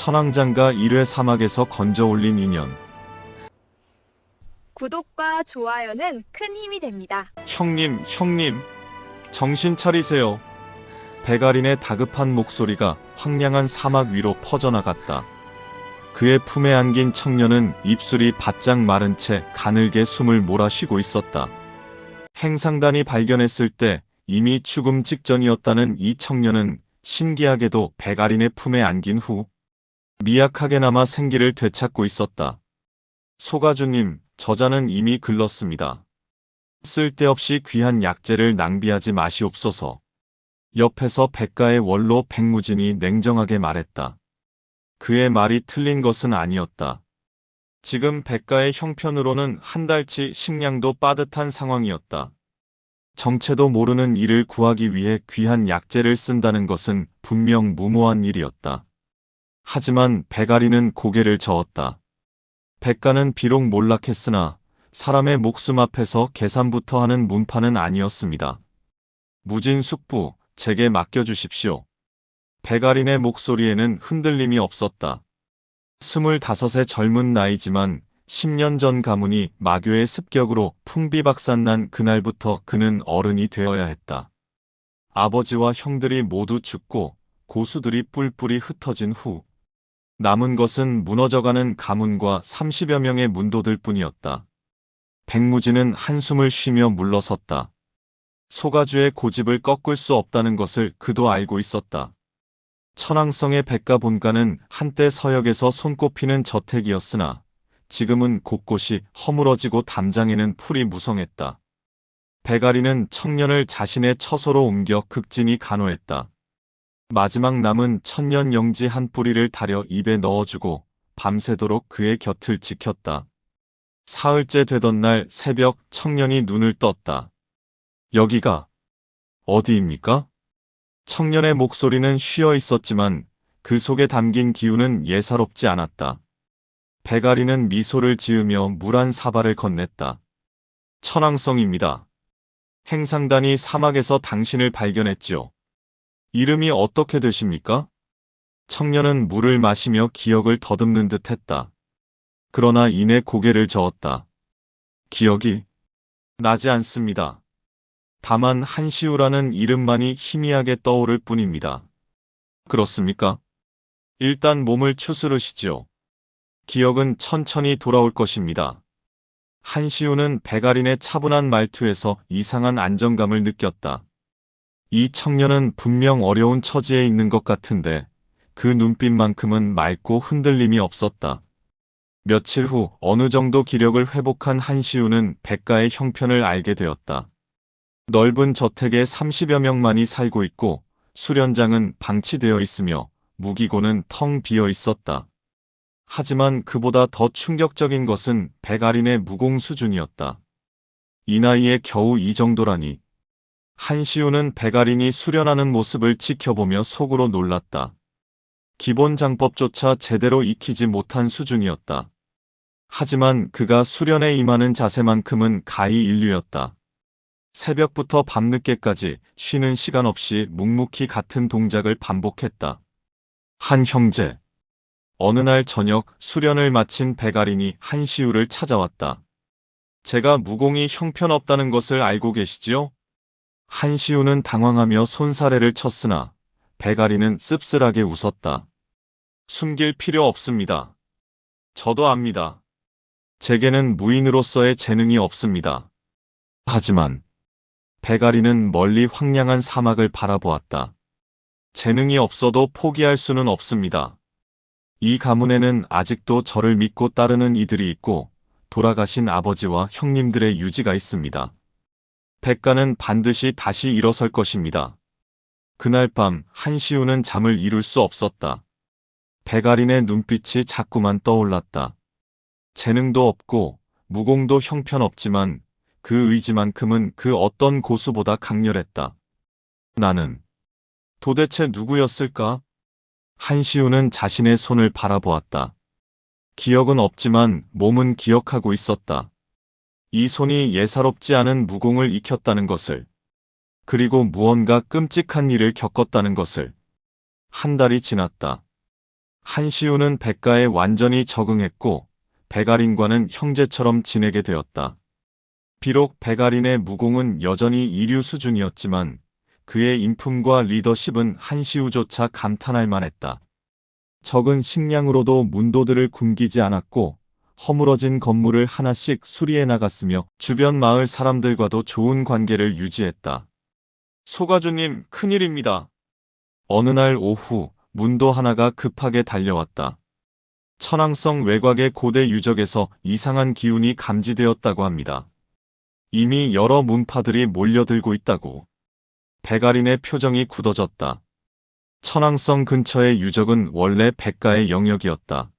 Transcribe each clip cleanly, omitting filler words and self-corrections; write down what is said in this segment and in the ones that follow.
천왕장과 일회 사막에서 건져 올린 인연. 구독과 좋아요는 큰 힘이 됩니다. 형님, 정신 차리세요. 베가린의 다급한 목소리가 황량한 사막 위로 퍼져나갔다. 그의 품에 안긴 청년은 입술이 바짝 마른 채 가늘게 숨을 몰아쉬고 있었다. 행상단이 발견했을 때 이미 죽음 직전이었다는 이 청년은 신기하게도 베가린의 품에 안긴 후 미약하게나마 생기를 되찾고 있었다. 소가주님, 저자는 이미 글렀습니다. 쓸데없이 귀한 약재를 낭비하지 마시옵소서. 옆에서 백가의 원로 백무진이 냉정하게 말했다. 그의 말이 틀린 것은 아니었다. 지금 백가의 형편으로는 한 달치 식량도 빠듯한 상황이었다. 정체도 모르는 이를 구하기 위해 귀한 약재를 쓴다는 것은 분명 무모한 일이었다. 하지만 베가리는 고개를 저었다. 백가는 비록 몰락했으나 사람의 목숨 앞에서 계산부터 하는 문파는 아니었습니다. 무진숙부, 제게 맡겨주십시오. 베가린의 목소리에는 흔들림이 없었다. 25의 젊은 나이지만 10년 전 가문이 마교의 습격으로 풍비박산난 그날부터 그는 어른이 되어야 했다. 아버지와 형들이 모두 죽고 고수들이 뿔뿔이 흩어진 후 남은 것은 무너져가는 가문과 30여 명의 문도들 뿐이었다. 백무진은 한숨을 쉬며 물러섰다. 소가주의 고집을 꺾을 수 없다는 것을 그도 알고 있었다. 천왕성의 백가 본가는 한때 서역에서 손꼽히는 저택이었으나 지금은 곳곳이 허물어지고 담장에는 풀이 무성했다. 베가리는 청년을 자신의 처소로 옮겨 극진히 간호했다. 마지막 남은 천년 영지 한 뿌리를 다려 입에 넣어주고 밤새도록 그의 곁을 지켰다. 사흘째 되던 날 새벽 청년이 눈을 떴다. 여기가 어디입니까? 청년의 목소리는 쉬어 있었지만 그 속에 담긴 기운은 예사롭지 않았다. 베가리는 미소를 지으며 물 한 사발을 건넸다. 천왕성입니다. 행상단이 사막에서 당신을 발견했지요. 이름이 어떻게 되십니까? 청년은 물을 마시며 기억을 더듬는 듯 했다. 그러나 이내 고개를 저었다. 기억이 나지 않습니다. 다만 한시우라는 이름만이 희미하게 떠오를 뿐입니다. 그렇습니까? 일단 몸을 추스르시지요. 기억은 천천히 돌아올 것입니다. 한시우는 베가린의 차분한 말투에서 이상한 안정감을 느꼈다. 이 청년은 분명 어려운 처지에 있는 것 같은데 그 눈빛만큼은 맑고 흔들림이 없었다. 며칠 후 어느 정도 기력을 회복한 한시우는 백가의 형편을 알게 되었다. 넓은 저택에 30여 명만이 살고 있고 수련장은 방치되어 있으며 무기고는 텅 비어 있었다. 하지만 그보다 더 충격적인 것은 베가린의 무공 수준이었다. 이 나이에 겨우 이 정도라니. 한시우는 베가린이 수련하는 모습을 지켜보며 속으로 놀랐다. 기본 장법조차 제대로 익히지 못한 수준이었다. 하지만 그가 수련에 임하는 자세만큼은 가히 인류였다. 새벽부터 밤늦게까지 쉬는 시간 없이 묵묵히 같은 동작을 반복했다. 한 형제. 어느 날 저녁 수련을 마친 베가린이 한시우를 찾아왔다. 제가 무공이 형편없다는 것을 알고 계시지요? 한시우는 당황하며 손사래를 쳤으나 베가린은 씁쓸하게 웃었다. 숨길 필요 없습니다. 저도 압니다. 제게는 무인으로서의 재능이 없습니다. 하지만 베가린은 멀리 황량한 사막을 바라보았다. 재능이 없어도 포기할 수는 없습니다. 이 가문에는 아직도 저를 믿고 따르는 이들이 있고 돌아가신 아버지와 형님들의 유지가 있습니다. 백가는 반드시 다시 일어설 것입니다. 그날 밤 한시우는 잠을 이룰 수 없었다. 베가린의 눈빛이 자꾸만 떠올랐다. 재능도 없고 무공도 형편없지만 그 의지만큼은 그 어떤 고수보다 강렬했다. 나는 도대체 누구였을까? 한시우는 자신의 손을 바라보았다. 기억은 없지만 몸은 기억하고 있었다. 이 손이 예사롭지 않은 무공을 익혔다는 것을, 그리고 무언가 끔찍한 일을 겪었다는 것을. 한 달이 지났다. 한시우는 백가에 완전히 적응했고 백아린과는 형제처럼 지내게 되었다. 비록 백아린의 무공은 여전히 이류 수준이었지만 그의 인품과 리더십은 한시우조차 감탄할 만했다. 적은 식량으로도 문도들을 굶기지 않았고 허물어진 건물을 하나씩 수리해 나갔으며 주변 마을 사람들과도 좋은 관계를 유지했다. 소가주님, 큰일입니다. 어느 날 오후 문도 하나가 급하게 달려왔다. 천왕성 외곽의 고대 유적에서 이상한 기운이 감지되었다고 합니다. 이미 여러 문파들이 몰려들고 있다고. 백아린의 표정이 굳어졌다. 천왕성 근처의 유적은 원래 백가의 영역이었다.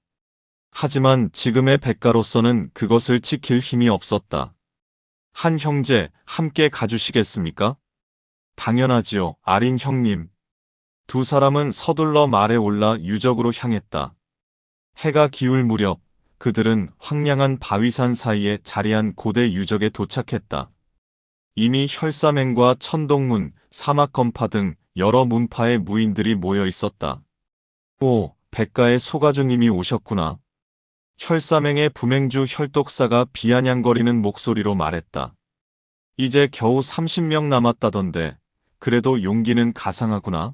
하지만 지금의 백가로서는 그것을 지킬 힘이 없었다. 한 형제, 함께 가주시겠습니까? 당연하지요, 아린 형님. 두 사람은 서둘러 말에 올라 유적으로 향했다. 해가 기울 무렵 그들은 황량한 바위산 사이에 자리한 고대 유적에 도착했다. 이미 혈사맹과 천동문, 사막건파 등 여러 문파의 무인들이 모여 있었다. 오, 백가의 소가주님이 오셨구나. 혈사맹의 부맹주 혈독사가 비아냥거리는 목소리로 말했다. 이제 겨우 30명 남았다던데 그래도 용기는 가상하구나.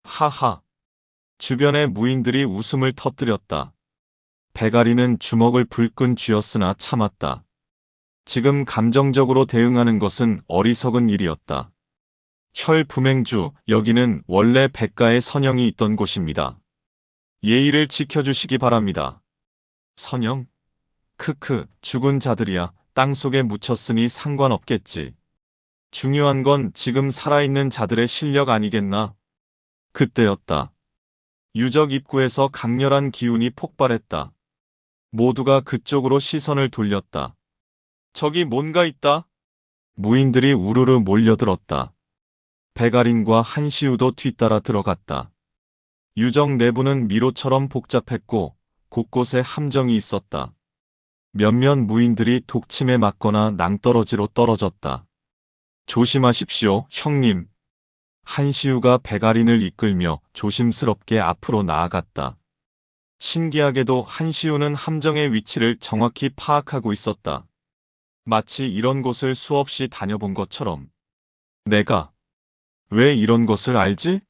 하하. 주변의 무인들이 웃음을 터뜨렸다. 백아리는 주먹을 불끈 쥐었으나 참았다. 지금 감정적으로 대응하는 것은 어리석은 일이었다. 혈부맹주, 여기는 원래 백가의 선영이 있던 곳입니다. 예의를 지켜주시기 바랍니다. 선영? 크크, 죽은 자들이야 땅속에 묻혔으니 상관없겠지. 중요한 건 지금 살아있는 자들의 실력 아니겠나? 그때였다. 유적 입구에서 강렬한 기운이 폭발했다. 모두가 그쪽으로 시선을 돌렸다. 저기 뭔가 있다. 무인들이 우르르 몰려들었다. 백아린과 한시우도 뒤따라 들어갔다. 유적 내부는 미로처럼 복잡했고 곳곳에 함정이 있었다. 몇몇 무인들이 독침에 맞거나 낭떠러지로 떨어졌다. 조심하십시오, 형님. 한시우가 백아린을 이끌며 조심스럽게 앞으로 나아갔다. 신기하게도 한시우는 함정의 위치를 정확히 파악하고 있었다. 마치 이런 곳을 수없이 다녀본 것처럼. 내가 왜 이런 것을 알지?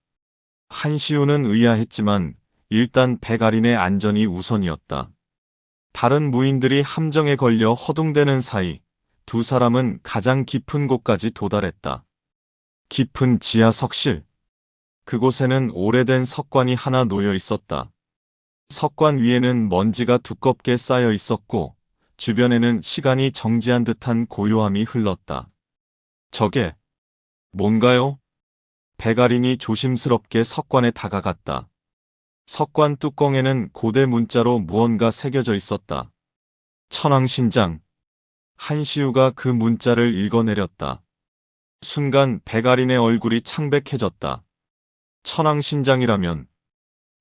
한시우는 의아했지만 일단 백아린의 안전이 우선이었다. 다른 무인들이 함정에 걸려 허둥대는 사이 두 사람은 가장 깊은 곳까지 도달했다. 깊은 지하 석실. 그곳에는 오래된 석관이 하나 놓여 있었다. 석관 위에는 먼지가 두껍게 쌓여 있었고 주변에는 시간이 정지한 듯한 고요함이 흘렀다. 저게 뭔가요? 백아린이 조심스럽게 석관에 다가갔다. 석관 뚜껑에는 고대 문자로 무언가 새겨져 있었다. 천왕신장. 한시우가 그 문자를 읽어내렸다. 순간 백아린의 얼굴이 창백해졌다. 천왕신장이라면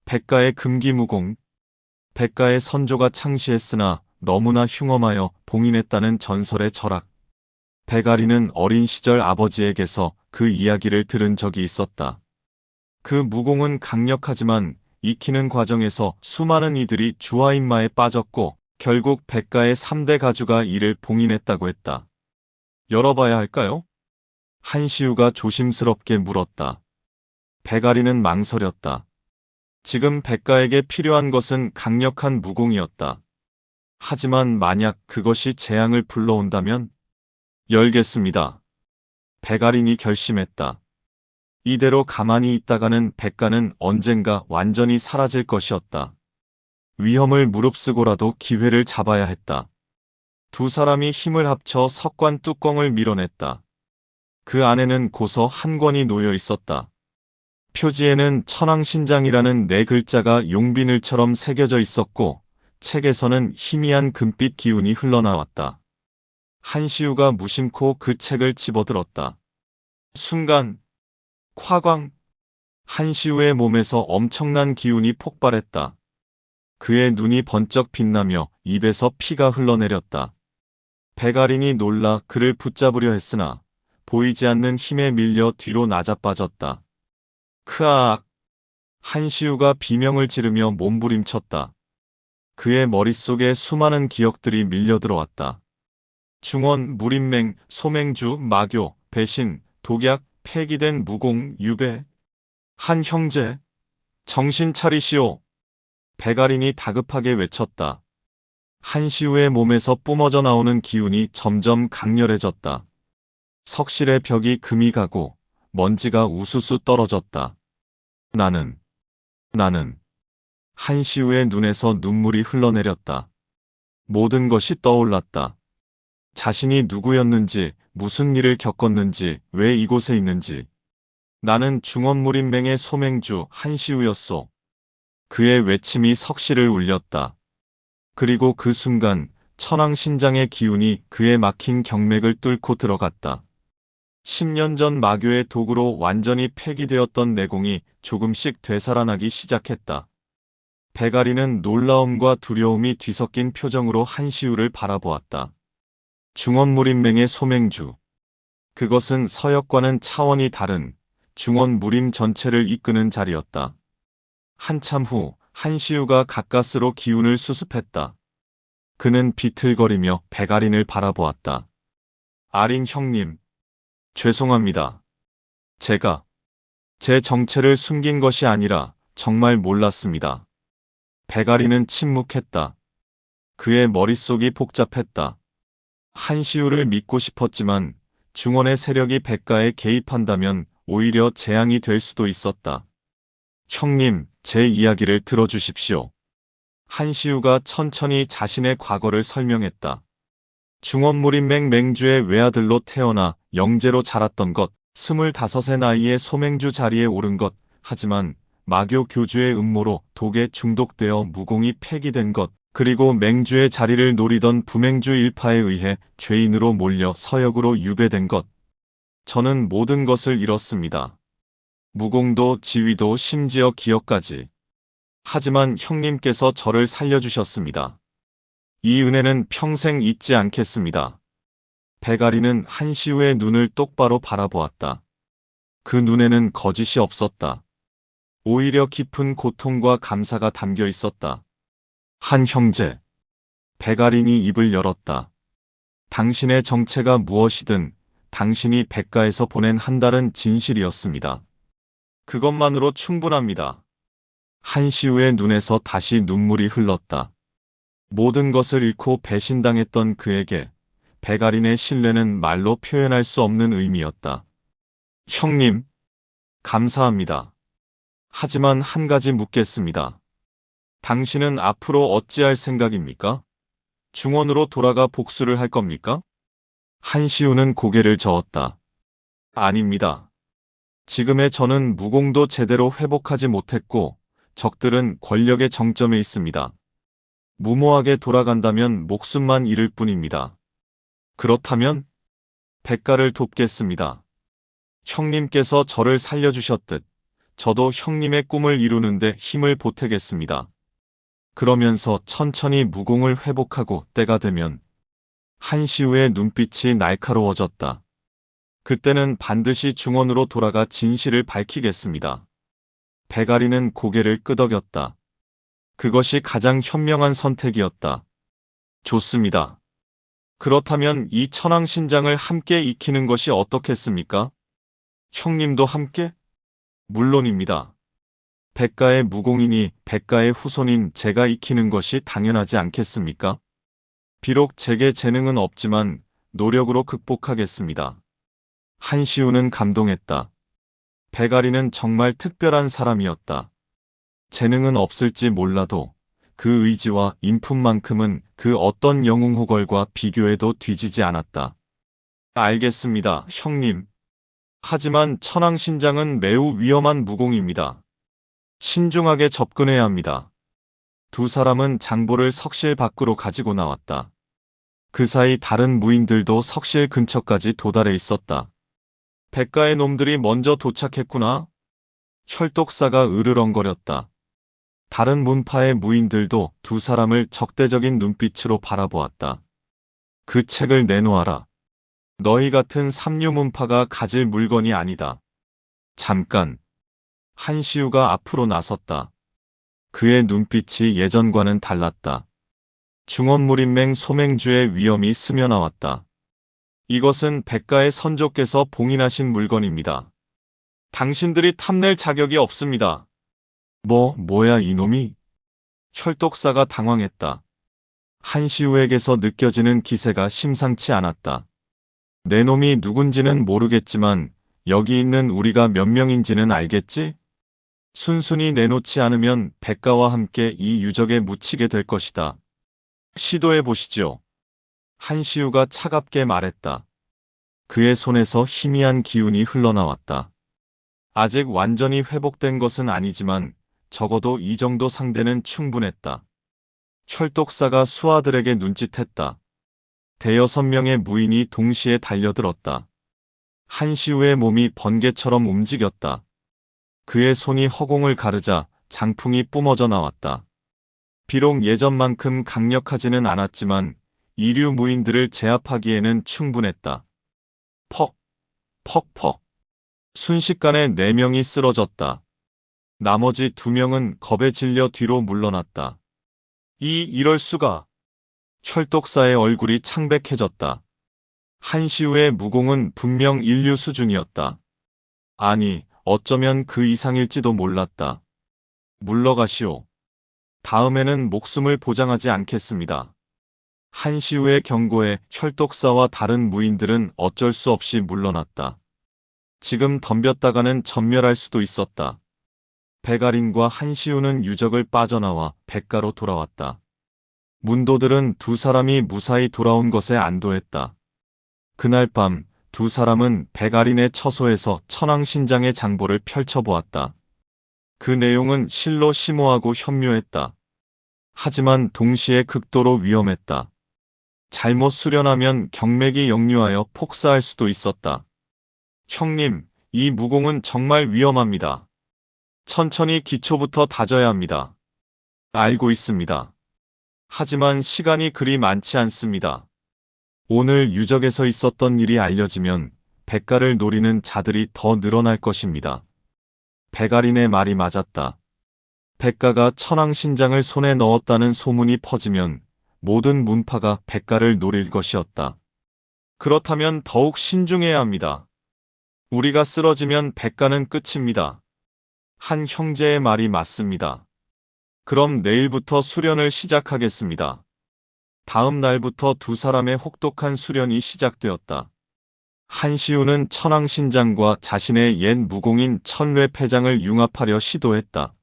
백가의 금기무공. 백가의 선조가 창시했으나 너무나 흉엄하여 봉인했다는 전설의 절학. 백아린은 어린 시절 아버지에게서 그 이야기를 들은 적이 있었다. 그 무공은 강력하지만 익히는 과정에서 수많은 이들이 주화인마에 빠졌고 결국 백가의 3대 가주가 이를 봉인했다고 했다. 열어봐야 할까요? 한시우가 조심스럽게 물었다. 백아린은 망설였다. 지금 백가에게 필요한 것은 강력한 무공이었다. 하지만 만약 그것이 재앙을 불러온다면? 열겠습니다. 백아린이 결심했다. 이대로 가만히 있다가는 백가는 언젠가 완전히 사라질 것이었다. 위험을 무릅쓰고라도 기회를 잡아야 했다. 두 사람이 힘을 합쳐 석관 뚜껑을 밀어냈다. 그 안에는 고서 한 권이 놓여 있었다. 표지에는 천왕신장이라는 네 글자가 용비늘처럼 새겨져 있었고 책에서는 희미한 금빛 기운이 흘러나왔다. 한시우가 무심코 그 책을 집어들었다. 순간 화광. 한시우의 몸에서 엄청난 기운이 폭발했다. 그의 눈이 번쩍 빛나며 입에서 피가 흘러내렸다. 백아린이 놀라 그를 붙잡으려 했으나 보이지 않는 힘에 밀려 뒤로 나자빠졌다. 크아악. 한시우가 비명을 지르며 몸부림쳤다. 그의 머릿속에 수많은 기억들이 밀려들어왔다. 중원, 무림맹, 소맹주, 마교, 배신, 독약, 폐기된 무공, 유배. 한 형제, 정신 차리시오. 배가린이 다급하게 외쳤다. 한시우의 몸에서 뿜어져 나오는 기운이 점점 강렬해졌다. 석실의 벽이 금이 가고 먼지가 우수수 떨어졌다. 나는 한시우의 눈에서 눈물이 흘러내렸다. 모든 것이 떠올랐다. 자신이 누구였는지, 무슨 일을 겪었는지, 왜 이곳에 있는지. 나는 중원무림맹의 소맹주 한시우였소. 그의 외침이 석실을 울렸다. 그리고 그 순간 천왕신장의 기운이 그의 막힌 경맥을 뚫고 들어갔다. 10년 전 마교의 도구로 완전히 폐기되었던 내공이 조금씩 되살아나기 시작했다. 배가리는 놀라움과 두려움이 뒤섞인 표정으로 한시우를 바라보았다. 중원무림맹의 소맹주. 그것은 서역과는 차원이 다른 중원무림 전체를 이끄는 자리였다. 한참 후 한시우가 가까스로 기운을 수습했다. 그는 비틀거리며 배가린을 바라보았다. 아린 형님, 죄송합니다. 제가 제 정체를 숨긴 것이 아니라 정말 몰랐습니다. 배가린은 침묵했다. 그의 머릿속이 복잡했다. 한시우를 믿고 싶었지만 중원의 세력이 백가에 개입한다면 오히려 재앙이 될 수도 있었다. 형님, 제 이야기를 들어주십시오. 한시우가 천천히 자신의 과거를 설명했다. 중원무림맹 맹주의 외아들로 태어나 영재로 자랐던 것, 25의 나이에 소맹주 자리에 오른 것, 하지만 마교 교주의 음모로 독에 중독되어 무공이 폐기된 것, 그리고 맹주의 자리를 노리던 부맹주 일파에 의해 죄인으로 몰려 서역으로 유배된 것. 저는 모든 것을 잃었습니다. 무공도 지위도 심지어 기억까지. 하지만 형님께서 저를 살려주셨습니다. 이 은혜는 평생 잊지 않겠습니다. 배가리는 한시우의 눈을 똑바로 바라보았다. 그 눈에는 거짓이 없었다. 오히려 깊은 고통과 감사가 담겨 있었다. 한 형제. 배가린이 입을 열었다. 당신의 정체가 무엇이든 당신이 백가에서 보낸 한 달은 진실이었습니다. 그것만으로 충분합니다. 한시우의 눈에서 다시 눈물이 흘렀다. 모든 것을 잃고 배신당했던 그에게 배가린의 신뢰는 말로 표현할 수 없는 의미였다. 형님, 감사합니다. 하지만 한 가지 묻겠습니다. 당신은 앞으로 어찌할 생각입니까? 중원으로 돌아가 복수를 할 겁니까? 한시우는 고개를 저었다. 아닙니다. 지금의 저는 무공도 제대로 회복하지 못했고 적들은 권력의 정점에 있습니다. 무모하게 돌아간다면 목숨만 잃을 뿐입니다. 그렇다면 백가를 돕겠습니다. 형님께서 저를 살려주셨듯 저도 형님의 꿈을 이루는데 힘을 보태겠습니다. 그러면서 천천히 무공을 회복하고 때가 되면 한시우의 눈빛이 날카로워졌다. 그때는 반드시 중원으로 돌아가 진실을 밝히겠습니다. 배가리는 고개를 끄덕였다. 그것이 가장 현명한 선택이었다. 좋습니다. 그렇다면 이 천왕신장을 함께 익히는 것이 어떻겠습니까? 형님도 함께? 물론입니다. 백가의 무공이니 백가의 후손인 제가 익히는 것이 당연하지 않겠습니까? 비록 제게 재능은 없지만 노력으로 극복하겠습니다. 한시우는 감동했다. 배가리는 정말 특별한 사람이었다. 재능은 없을지 몰라도 그 의지와 인품만큼은 그 어떤 영웅호걸과 비교해도 뒤지지 않았다. 알겠습니다, 형님. 하지만 천왕신장은 매우 위험한 무공입니다. 신중하게 접근해야 합니다. 두 사람은 장보를 석실 밖으로 가지고 나왔다. 그 사이 다른 무인들도 석실 근처까지 도달해 있었다. 백가의 놈들이 먼저 도착했구나. 혈독사가 으르렁거렸다. 다른 문파의 무인들도 두 사람을 적대적인 눈빛으로 바라보았다. 그 책을 내놓아라. 너희 같은 삼류문파가 가질 물건이 아니다. 잠깐. 한시우가 앞으로 나섰다. 그의 눈빛이 예전과는 달랐다. 중언무림맹 소맹주의 위험이 스며나왔다. 이것은 백가의 선조께서 봉인하신 물건입니다. 당신들이 탐낼 자격이 없습니다. 뭐야 이놈이? 혈독사가 당황했다. 한시우에게서 느껴지는 기세가 심상치 않았다. 내 놈이 누군지는 모르겠지만 여기 있는 우리가 몇 명인지는 알겠지? 순순히 내놓지 않으면 백가와 함께 이 유적에 묻히게 될 것이다. 시도해 보시죠. 한시우가 차갑게 말했다. 그의 손에서 희미한 기운이 흘러나왔다. 아직 완전히 회복된 것은 아니지만 적어도 이 정도 상대는 충분했다. 혈독사가 수하들에게 눈짓했다. 대여섯 명의 무인이 동시에 달려들었다. 한시우의 몸이 번개처럼 움직였다. 그의 손이 허공을 가르자 장풍이 뿜어져 나왔다. 비록 예전만큼 강력하지는 않았지만 이류 무인들을 제압하기에는 충분했다. 퍽. 순식간에 4명이 쓰러졌다. 나머지 2명은 겁에 질려 뒤로 물러났다. 이럴 수가. 혈독사의 얼굴이 창백해졌다. 한시우의 무공은 분명 인류 수준이었다. 아니, 어쩌면 그 이상일지도 몰랐다. 물러가시오. 다음에는 목숨을 보장하지 않겠습니다. 한시우의 경고에 혈독사와 다른 무인들은 어쩔 수 없이 물러났다. 지금 덤볐다가는 전멸할 수도 있었다. 백아린과 한시우는 유적을 빠져나와 백가로 돌아왔다. 문도들은 2사람이 무사히 돌아온 것에 안도했다. 그날 밤 2사람은 백아린의 처소에서 천왕신장의 장보를 펼쳐보았다. 그 내용은 실로 심오하고 현묘했다. 하지만 동시에 극도로 위험했다. 잘못 수련하면 경맥이 역류하여 폭사할 수도 있었다. 형님, 이 무공은 정말 위험합니다. 천천히 기초부터 다져야 합니다. 알고 있습니다. 하지만 시간이 그리 많지 않습니다. 오늘 유적에서 있었던 일이 알려지면 백가를 노리는 자들이 더 늘어날 것입니다. 백아린의 말이 맞았다. 백가가 천왕신장을 손에 넣었다는 소문이 퍼지면 모든 문파가 백가를 노릴 것이었다. 그렇다면 더욱 신중해야 합니다. 우리가 쓰러지면 백가는 끝입니다. 한 형제의 말이 맞습니다. 그럼 내일부터 수련을 시작하겠습니다. 다음 날부터 2사람의 혹독한 수련이 시작되었다. 한시우는 천왕신장과 자신의 옛 무공인 천뢰패장을 융합하려 시도했다.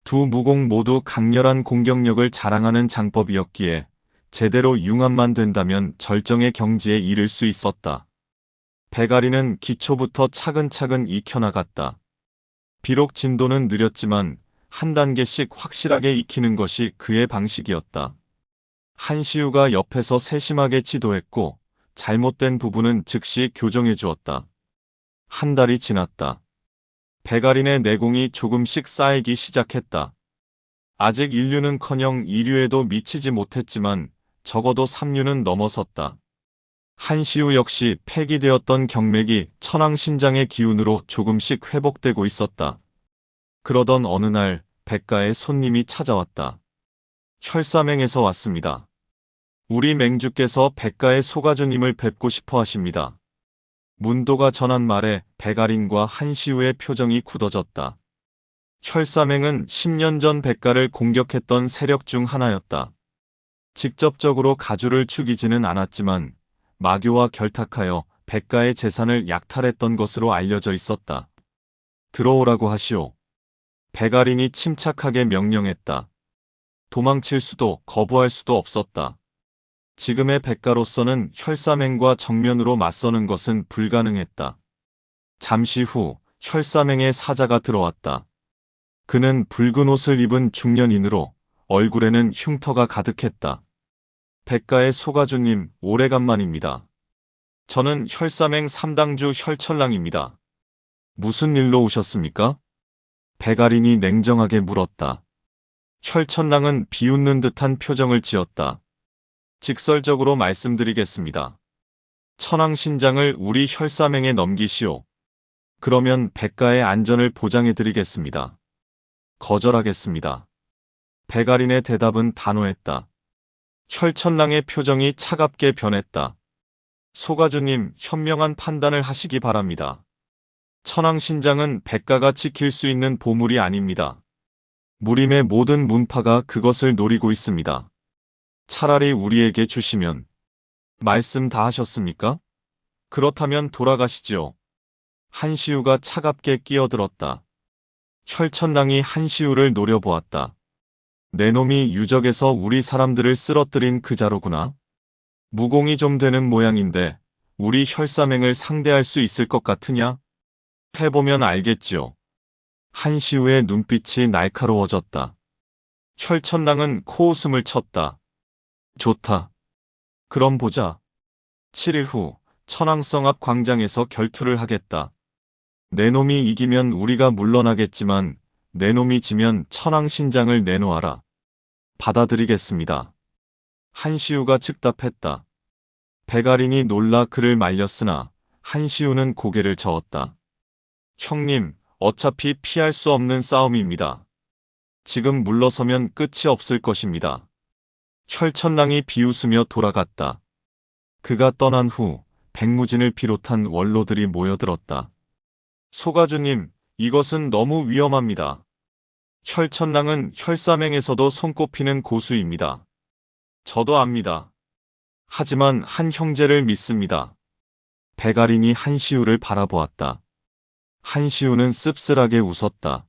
2 무공 모두 강렬한 공격력을 자랑하는 장법이었기에 제대로 융합만 된다면 절정의 경지에 이를 수 있었다. 백아리는 기초부터 차근차근 익혀나갔다. 비록 진도는 느렸지만 한 단계씩 확실하게 익히는 것이 그의 방식이었다. 한시우가 옆에서 세심하게 지도했고 잘못된 부분은 즉시 교정해 주었다. 한 달이 지났다. 백아린의 내공이 조금씩 쌓이기 시작했다. 아직 인류는커녕 이류에도 미치지 못했지만 적어도 3류는 넘어섰다. 한시우 역시 폐기되었던 경맥이 천왕신장의 기운으로 조금씩 회복되고 있었다. 그러던 어느 날 백가의 손님이 찾아왔다. 혈사맹에서 왔습니다. 우리 맹주께서 백가의 소가주님을 뵙고 싶어 하십니다. 문도가 전한 말에 백아린과 한시우의 표정이 굳어졌다. 혈사맹은 10년 전 백가를 공격했던 세력 중 하나였다. 직접적으로 가주를 죽이지는 않았지만 마교와 결탁하여 백가의 재산을 약탈했던 것으로 알려져 있었다. 들어오라고 하시오. 백아린이 침착하게 명령했다. 도망칠 수도 거부할 수도 없었다. 지금의 백가로서는 혈사맹과 정면으로 맞서는 것은 불가능했다. 잠시 후 혈사맹의 사자가 들어왔다. 그는 붉은 옷을 입은 중년인으로 얼굴에는 흉터가 가득했다. 백가의 소가주님, 오래간만입니다. 저는 혈사맹 3당주 혈철랑입니다. 무슨 일로 오셨습니까? 백아린이 냉정하게 물었다. 혈천랑은 비웃는 듯한 표정을 지었다. 직설적으로 말씀드리겠습니다. 천왕신장을 우리 혈사맹에 넘기시오. 그러면 백가의 안전을 보장해드리겠습니다. 거절하겠습니다. 백아린의 대답은 단호했다. 혈천랑의 표정이 차갑게 변했다. 소가주님, 현명한 판단을 하시기 바랍니다. 천왕신장은 백가가 지킬 수 있는 보물이 아닙니다. 무림의 모든 문파가 그것을 노리고 있습니다. 차라리 우리에게 주시면. 말씀 다 하셨습니까? 그렇다면 돌아가시죠. 한시우가 차갑게 끼어들었다. 혈천랑이 한시우를 노려보았다. 내 놈이 유적에서 우리 사람들을 쓰러뜨린 그 자로구나. 무공이 좀 되는 모양인데 우리 혈사맹을 상대할 수 있을 것 같으냐? 해보면 알겠지요. 한시우의 눈빛이 날카로워졌다. 혈천랑은 코웃음을 쳤다. 좋다. 그럼 보자. 7일 후 천왕성 앞 광장에서 결투를 하겠다. 내 놈이 이기면 우리가 물러나겠지만 내 놈이 지면 천왕신장을 내놓아라. 받아들이겠습니다. 한시우가 즉답했다. 백아린이 놀라 그를 말렸으나 한시우는 고개를 저었다. 형님, 어차피 피할 수 없는 싸움입니다. 지금 물러서면 끝이 없을 것입니다. 혈천랑이 비웃으며 돌아갔다. 그가 떠난 후 백무진을 비롯한 원로들이 모여들었다. 소가주님, 이것은 너무 위험합니다. 혈천랑은 혈사맹에서도 손꼽히는 고수입니다. 저도 압니다. 하지만 한 형제를 믿습니다. 백아린이 한시우를 바라보았다. 한시우는 씁쓸하게 웃었다.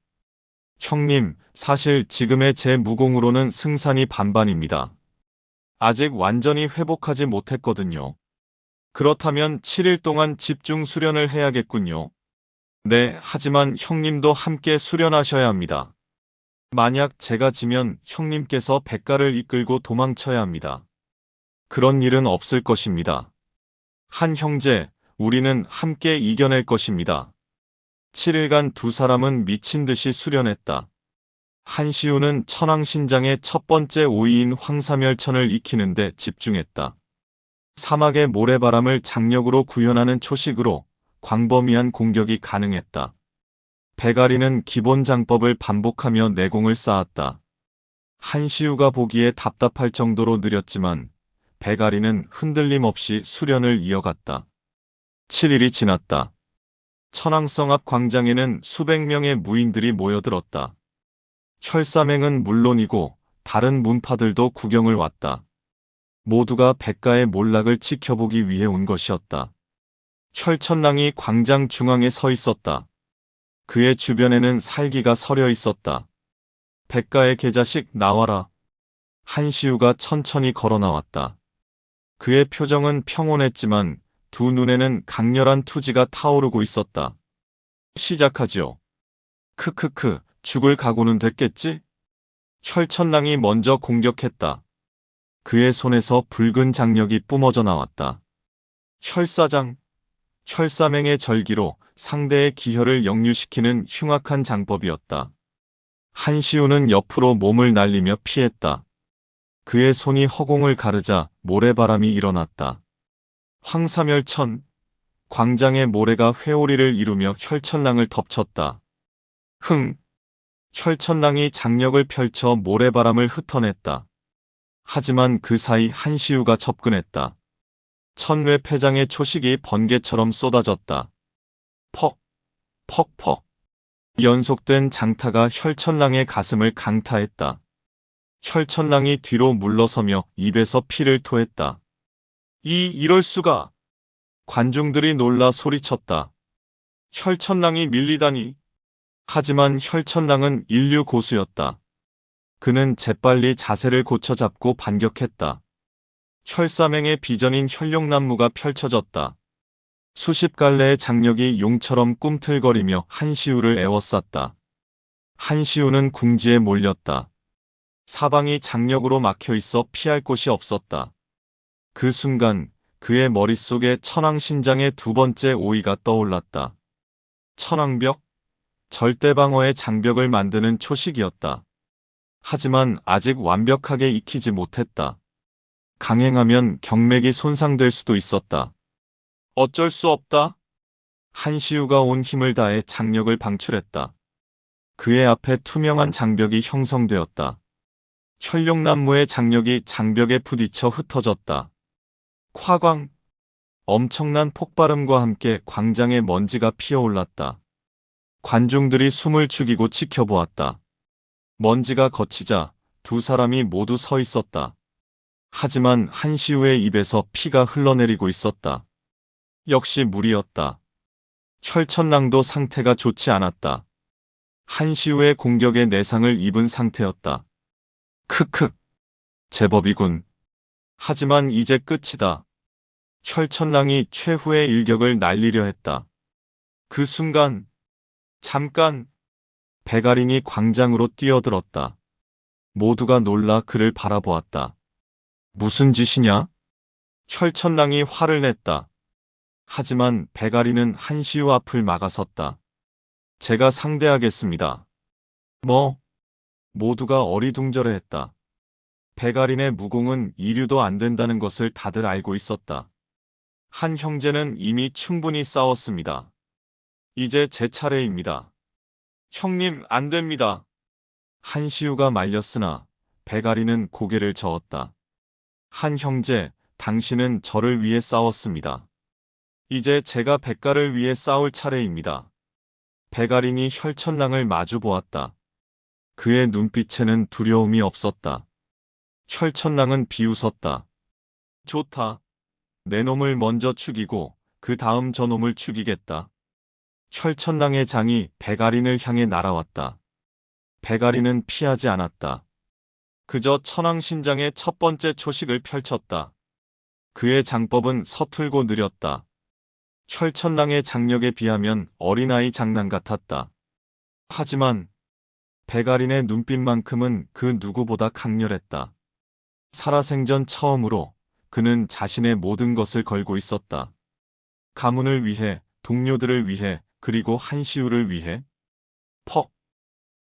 형님, 사실 지금의 제 무공으로는 승산이 반반입니다. 아직 완전히 회복하지 못했거든요. 그렇다면 7일 동안 집중 수련을 해야겠군요. 네, 하지만 형님도 함께 수련하셔야 합니다. 만약 제가 지면 형님께서 백가를 이끌고 도망쳐야 합니다. 그런 일은 없을 것입니다. 한 형제, 우리는 함께 이겨낼 것입니다. 7일간 두 사람은 미친 듯이 수련했다. 한시우는 천왕신장의 첫 번째 오이인 황사멸천을 익히는데 집중했다. 사막의 모래바람을 장력으로 구현하는 초식으로 광범위한 공격이 가능했다. 백아린은 기본 장법을 반복하며 내공을 쌓았다. 한시우가 보기에 답답할 정도로 느렸지만 백아린은 흔들림 없이 수련을 이어갔다. 7일이 지났다. 천왕성 앞 광장에는 수백 명의 무인들이 모여들었다. 혈사맹은 물론이고 다른 문파들도 구경을 왔다. 모두가 백가의 몰락을 지켜보기 위해 온 것이었다. 혈천랑이 광장 중앙에 서 있었다. 그의 주변에는 살기가 서려 있었다. 백가의 계자식 나와라. 한시우가 천천히 걸어 나왔다. 그의 표정은 평온했지만 두 눈에는 강렬한 투지가 타오르고 있었다. 시작하지요. 크크크, 죽을 각오는 됐겠지? 혈천랑이 먼저 공격했다. 그의 손에서 붉은 장력이 뿜어져 나왔다. 혈사장, 혈사맹의 절기로 상대의 기혈을 역류시키는 흉악한 장법이었다. 한시우는 옆으로 몸을 날리며 피했다. 그의 손이 허공을 가르자 모래바람이 일어났다. 황사멸천, 광장의 모래가 회오리를 이루며 혈천랑을 덮쳤다. 흥! 혈천랑이 장력을 펼쳐 모래바람을 흩어냈다. 하지만 그 사이 한시우가 접근했다. 천외패장의 초식이 번개처럼 쏟아졌다. 퍽! 퍽퍽! 연속된 장타가 혈천랑의 가슴을 강타했다. 혈천랑이 뒤로 물러서며 입에서 피를 토했다. 이럴 수가! 관중들이 놀라 소리쳤다. 혈천랑이 밀리다니. 하지만 혈천랑은 인류 고수였다. 그는 재빨리 자세를 고쳐잡고 반격했다. 혈사맹의 비전인 혈룡난무가 펼쳐졌다. 수십 갈래의 장력이 용처럼 꿈틀거리며 한시우를 에워쌌다. 한시우는 궁지에 몰렸다. 사방이 장력으로 막혀 있어 피할 곳이 없었다. 그 순간 그의 머릿속에 천왕신장의 두 번째 오이가 떠올랐다. 천왕벽? 절대방어의 장벽을 만드는 초식이었다. 하지만 아직 완벽하게 익히지 못했다. 강행하면 경맥이 손상될 수도 있었다. 어쩔 수 없다. 한시우가 온 힘을 다해 장력을 방출했다. 그의 앞에 투명한 장벽이 형성되었다. 현룡나무의 장력이 장벽에 부딪혀 흩어졌다. 콱광! 엄청난 폭발음과 함께 광장에 먼지가 피어올랐다. 관중들이 숨을 죽이고 지켜보았다. 먼지가 걷히자 두 사람이 모두 서 있었다. 하지만 한시우의 입에서 피가 흘러내리고 있었다. 역시 물이었다. 혈천랑도 상태가 좋지 않았다. 한시우의 공격에 내상을 입은 상태였다. 크크. 제법이군. 하지만 이제 끝이다. 혈천랑이 최후의 일격을 날리려 했다. 그 순간, 잠깐, 배가린이 광장으로 뛰어들었다. 모두가 놀라 그를 바라보았다. 무슨 짓이냐? 혈천랑이 화를 냈다. 하지만 배가린은 한시우 앞을 막아섰다. 제가 상대하겠습니다. 뭐? 모두가 어리둥절해했다. 배가린의 무공은 이류도 안 된다는 것을 다들 알고 있었다. 한 형제는 이미 충분히 싸웠습니다. 이제 제 차례입니다. 형님, 안 됩니다. 한시우가 말렸으나 배가린은 고개를 저었다. 한 형제, 당신은 저를 위해 싸웠습니다. 이제 제가 백가를 위해 싸울 차례입니다. 배가린이 혈천랑을 마주 보았다. 그의 눈빛에는 두려움이 없었다. 혈천랑은 비웃었다. 좋다. 내 놈을 먼저 죽이고 그 다음 저 놈을 죽이겠다. 혈천랑의 장이 배가린을 향해 날아왔다. 배가린은 피하지 않았다. 그저 천왕신장의 첫 번째 초식을 펼쳤다. 그의 장법은 서툴고 느렸다. 혈천랑의 장력에 비하면 어린아이 장난 같았다. 하지만 배가린의 눈빛만큼은 그 누구보다 강렬했다. 살아생전 처음으로 그는 자신의 모든 것을 걸고 있었다. 가문을 위해, 동료들을 위해, 그리고 한시우를 위해. 퍽!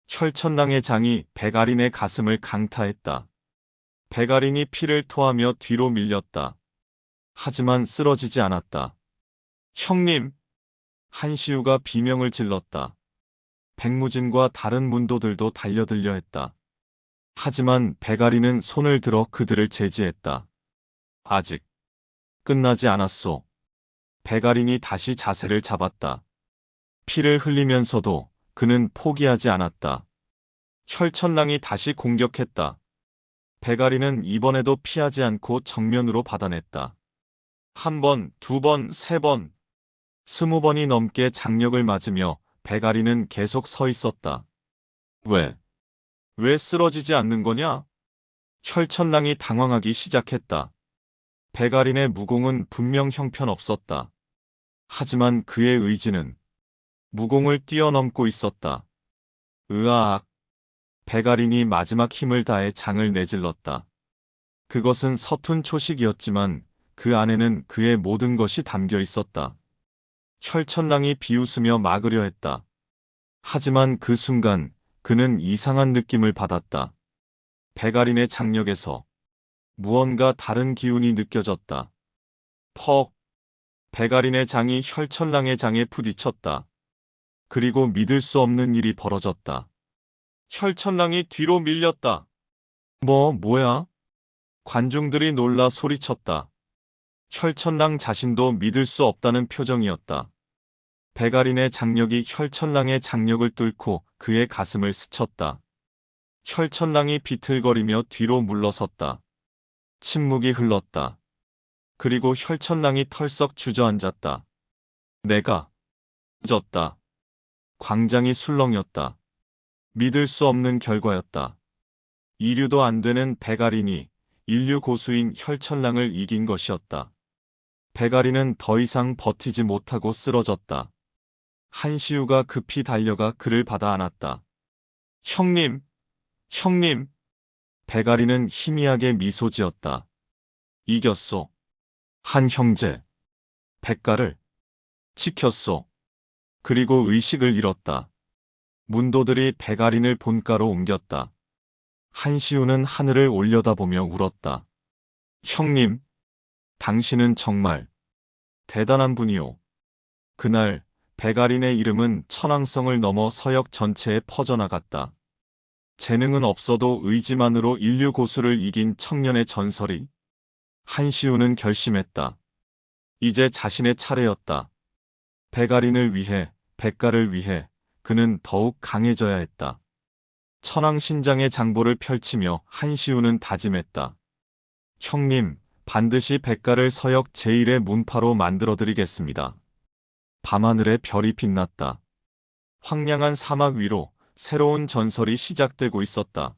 혈천랑의 장이 배가린의 가슴을 강타했다. 배가린이 피를 토하며 뒤로 밀렸다. 하지만 쓰러지지 않았다. 형님! 한시우가 비명을 질렀다. 백무진과 다른 문도들도 달려들려 했다. 하지만 배가린은 손을 들어 그들을 제지했다. 아직 끝나지 않았소. 배가린이 다시 자세를 잡았다. 피를 흘리면서도 그는 포기하지 않았다. 혈천랑이 다시 공격했다. 배가린은 이번에도 피하지 않고 정면으로 받아냈다. 한 번, 두 번, 세 번, 20번이 넘게 장력을 맞으며 배가린은 계속 서 있었다. 왜 쓰러지지 않는 거냐? 혈천랑이 당황하기 시작했다. 배가린의 무공은 분명 형편없었다. 하지만 그의 의지는 무공을 뛰어넘고 있었다. 으아악! 배가린이 마지막 힘을 다해 장을 내질렀다. 그것은 서툰 초식이었지만 그 안에는 그의 모든 것이 담겨 있었다. 혈천랑이 비웃으며 막으려 했다. 하지만 그 순간 그는 이상한 느낌을 받았다. 배가린의 장력에서 무언가 다른 기운이 느껴졌다. 퍽! 배가린의 장이 혈천랑의 장에 부딪혔다. 그리고 믿을 수 없는 일이 벌어졌다. 혈천랑이 뒤로 밀렸다. 뭐야? 관중들이 놀라 소리쳤다. 혈천랑 자신도 믿을 수 없다는 표정이었다. 배가린의 장력이 혈천랑의 장력을 뚫고 그의 가슴을 스쳤다. 혈천랑이 비틀거리며 뒤로 물러섰다. 침묵이 흘렀다. 그리고 혈천랑이 털썩 주저앉았다. 내가 졌다. 광장이 술렁였다. 믿을 수 없는 결과였다. 이류도 안 되는 배가린이 인류 고수인 혈천랑을 이긴 것이었다. 배가린은 더 이상 버티지 못하고 쓰러졌다. 한시우가 급히 달려가 그를 받아 안았다. 형님! 형님! 배가린은 희미하게 미소 지었다. 이겼소. 한 형제. 백가를 지켰소. 그리고 의식을 잃었다. 문도들이 배가린을 본가로 옮겼다. 한시우는 하늘을 올려다보며 울었다. 형님, 당신은 정말 대단한 분이오. 그날 백아린의 이름은 천왕성을 넘어 서역 전체에 퍼져나갔다. 재능은 없어도 의지만으로 인류 고수를 이긴 청년의 전설이. 한시우는 결심했다. 이제 자신의 차례였다. 백아린을 위해, 백가를 위해 그는 더욱 강해져야 했다. 천왕신장의 장보를 펼치며 한시우는 다짐했다. 형님, 반드시 백가를 서역 제1의 문파로 만들어드리겠습니다. 밤하늘에 별이 빛났다. 황량한 사막 위로 새로운 전설이 시작되고 있었다.